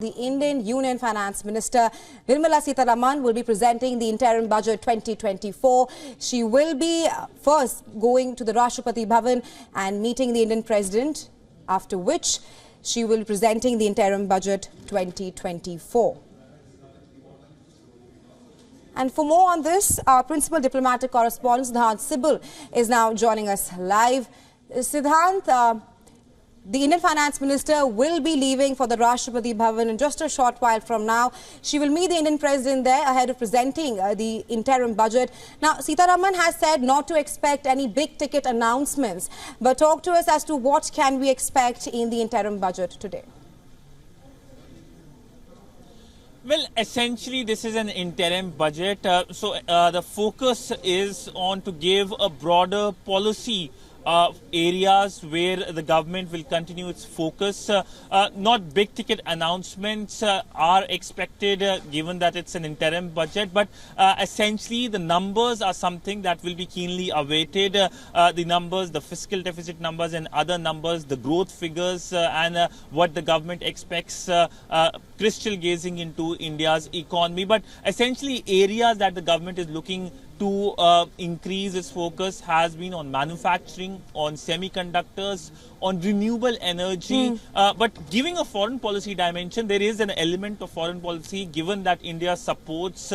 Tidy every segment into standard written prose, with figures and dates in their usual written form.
The Indian Union Finance Minister Nirmala Sitharaman will be presenting the Interim Budget 2024. She will be first going to the Rashtrapati Bhavan and meeting the Indian President, after which she will be presenting the Interim Budget 2024. And for more on this, our principal diplomatic correspondent Siddhant Sibal is now joining us live. Siddhant, the Indian Finance Minister will be leaving for the Rashtrapati Bhavan in just a short while from now. She will meet the Indian President there ahead of presenting the interim budget. Now, Sitharaman has said not to expect any big-ticket announcements. But talk to us as to what can we expect in the interim budget today. Well, essentially, this is an interim budget. The focus is on to give a broader policy areas where the government will continue its focus. Not big ticket announcements are expected given that it's an interim budget, but essentially the numbers are something that will be keenly awaited. The numbers, the fiscal deficit numbers and other numbers, the growth figures and what the government expects, crystal gazing into India's economy. But essentially areas that the government is looking to increase its focus has been on manufacturing, on semiconductors, on renewable energy. But giving a foreign policy dimension, there is an element of foreign policy given that India supports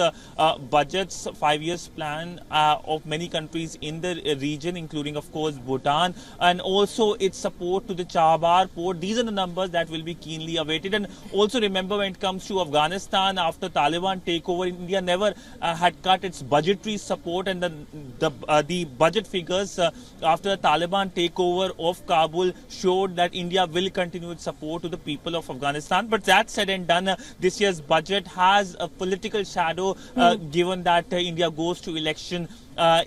budgets, 5 years plan of many countries in the region, including, of course, Bhutan, and also its support to the Chabahar port. These are the numbers that will be keenly awaited. And also remember, when it comes to Afghanistan, after Taliban takeover, India never had cut its budgetary support, and the budget figures after the Taliban takeover of Kabul showed that India will continue its support to the people of Afghanistan. But that said and done, this year's budget has a political shadow given that India goes to election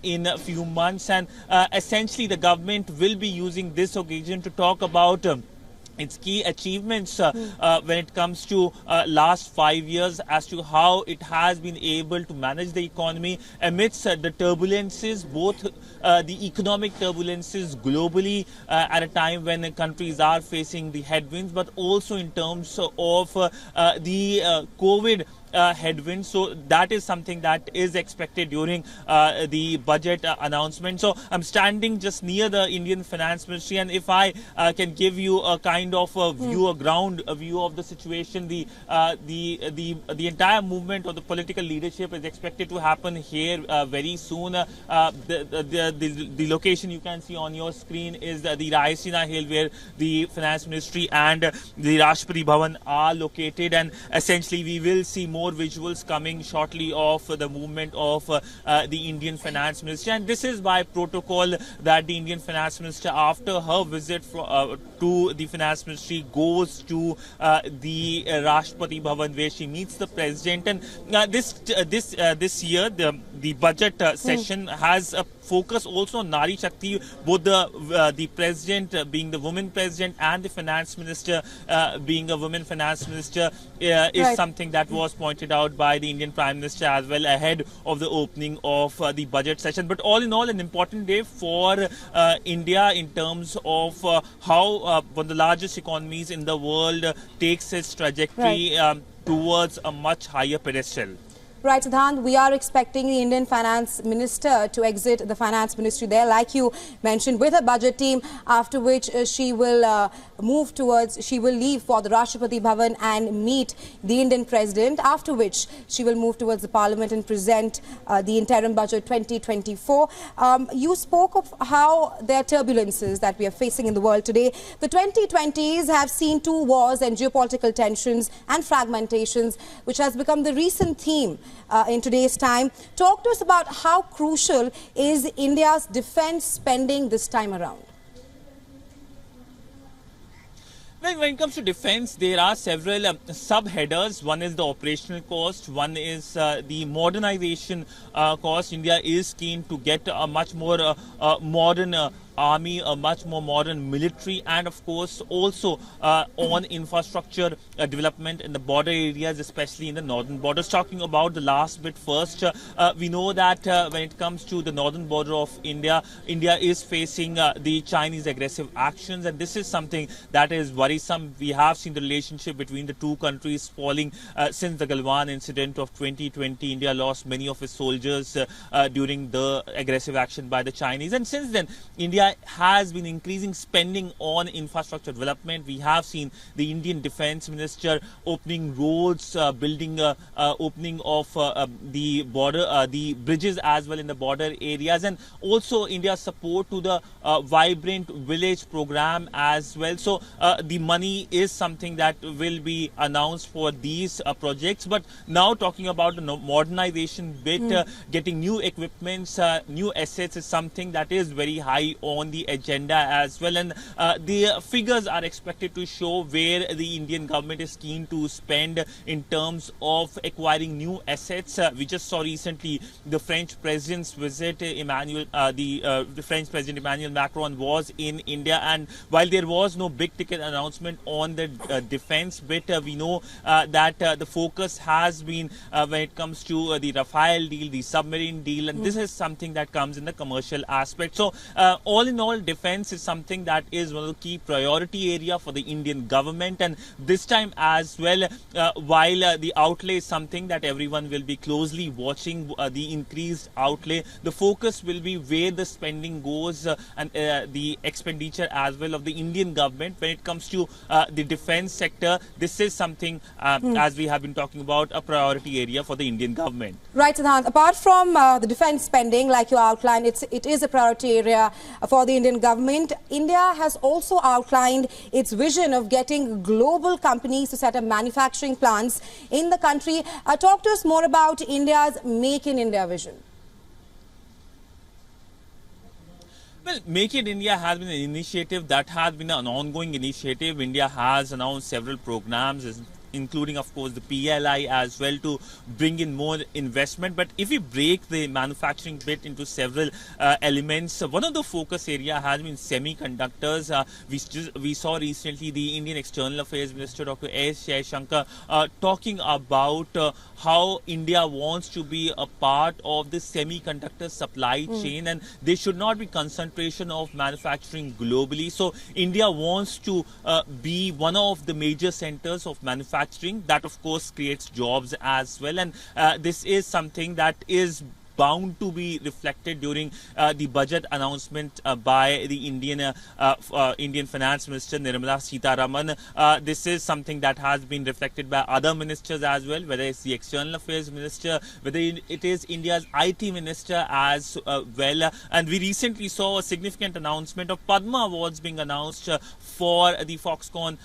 in a few months, and essentially the government will be using this occasion to talk about its key achievements when it comes to last 5 years, as to how it has been able to manage the economy amidst the turbulences, both the economic turbulences globally at a time when countries are facing the headwinds, but also in terms of the COVID headwinds. So that is something that is expected during the budget announcement. So I'm standing just near the Indian Finance Ministry, and if I can give you a kind of a view, a ground view of the situation, the entire movement of the political leadership is expected to happen here very soon. The location you can see on your screen is the Raisina Hill, where the Finance Ministry and the Rashtrapati Bhavan are located, and essentially we will see more visuals coming shortly of the movement of the Indian Finance Minister. And this is by protocol that the Indian Finance Minister, after her visit to the Finance Ministry, goes to the Rashtrapati Bhavan, where she meets the President. And this year the budget session has a focus also on Nari Shakti. Both the President being the woman President and the Finance Minister being a woman Finance Minister is something that was pointed out by the Indian Prime Minister as well ahead of the opening of the budget session. But all in all, an important day for India in terms of how one of the largest economies in the world takes its trajectory towards a much higher pedestal. Right, Siddhant, we are expecting the Indian Finance Minister to exit the Finance Ministry there, like you mentioned, with a budget team, after which she will leave for the Rashtrapati Bhavan and meet the Indian President, after which she will move towards the Parliament and present the Interim Budget 2024. You spoke of how there are turbulences that we are facing in the world today. The 2020s have seen two wars and geopolitical tensions and fragmentations, which has become the recent theme in today's time. Talk to us about how crucial is India's defense spending this time around. Well, when it comes to defense, there are several sub-headers. One is the operational cost, one is the modernization cost. India is keen to get a much more modern army, a much more modern military, and of course also on infrastructure development in the border areas, especially in the northern borders. Talking about the last bit first, we know that when it comes to the northern border of India, India is facing the Chinese aggressive actions, and this is something that is worrisome. We have seen the relationship between the two countries falling since the Galwan incident of 2020. India lost many of its soldiers during the aggressive action by the Chinese, and since then India has been increasing spending on infrastructure development. We have seen the Indian Defence Minister opening roads, building opening of the border, the bridges as well in the border areas, and also India's support to the Vibrant Village program as well. So the money is something that will be announced for these projects. But now talking about the modernization bit, getting new equipments, new assets is something that is very high on the agenda as well, and the figures are expected to show where the Indian government is keen to spend in terms of acquiring new assets. We just saw recently the French president's visit. The French President Emmanuel Macron was in India, and while there was no big ticket announcement on the defense bit, we know that the focus has been when it comes to the Rafale deal, the submarine deal, and this is something that comes in the commercial aspect. So all in all, defense is something that is one of the key priority area for the Indian government, and this time as well, while the outlay is something that everyone will be closely watching, the increased outlay, the focus will be where the spending goes and the expenditure as well of the Indian government when it comes to the defense sector. This is something, as we have been talking about, a priority area for the Indian government. Right, Siddhant. Apart from the defense spending, like you outlined, it is a priority area for the Indian government. India has also outlined its vision of getting global companies to set up manufacturing plants in the country. Talk to us more about India's Make in India vision. Well, Make in India has been an initiative that has been an ongoing initiative. India has announced several programs, including, of course, the PLI as well, to bring in more investment. But if we break the manufacturing bit into several elements, one of the focus area has been semiconductors. We saw recently the Indian External Affairs Minister, Dr. S. Jaishankar, talking about how India wants to be a part of the semiconductor supply chain, and there should not be concentration of manufacturing globally. So India wants to be one of the major centers of manufacturing. That of course creates jobs as well, and this is something that is bound to be reflected during the budget announcement by the Indian Finance Minister Nirmala Sitharaman. This is something that has been reflected by other ministers as well, whether it's the External Affairs Minister, whether it is India's IT Minister as well. And we recently saw a significant announcement of Padma Awards being announced for the Foxconn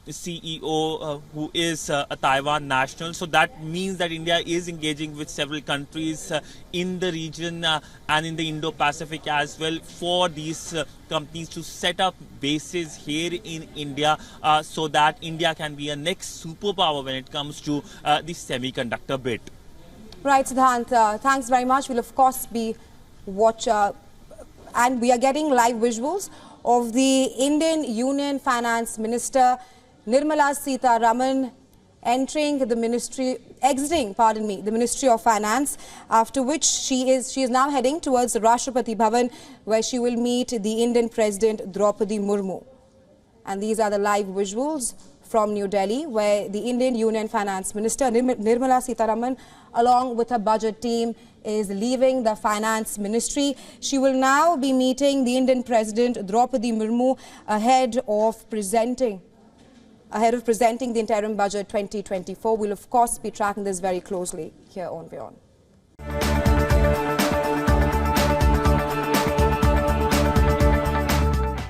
CEO, who is a Taiwan national. So that means that India is engaging with several countries in the region and in the Indo-Pacific as well for these companies to set up bases here in India so that India can be a next superpower when it comes to the semiconductor bit. Right, Siddhant. Thanks very much. We'll of course be and we are getting live visuals of the Indian Union Finance Minister Nirmala Sitharaman exiting the Ministry of Finance, after which she is now heading towards the Rashtrapati Bhavan, where she will meet the Indian President Draupadi Murmu. And these are the live visuals from New Delhi, where the Indian Union Finance Minister Nirmala Sitharaman, along with her budget team, is leaving the Finance Ministry. She will now be meeting the Indian President Draupadi Murmu ahead of presenting the Interim Budget 2024. We'll of course be tracking this very closely here on WION.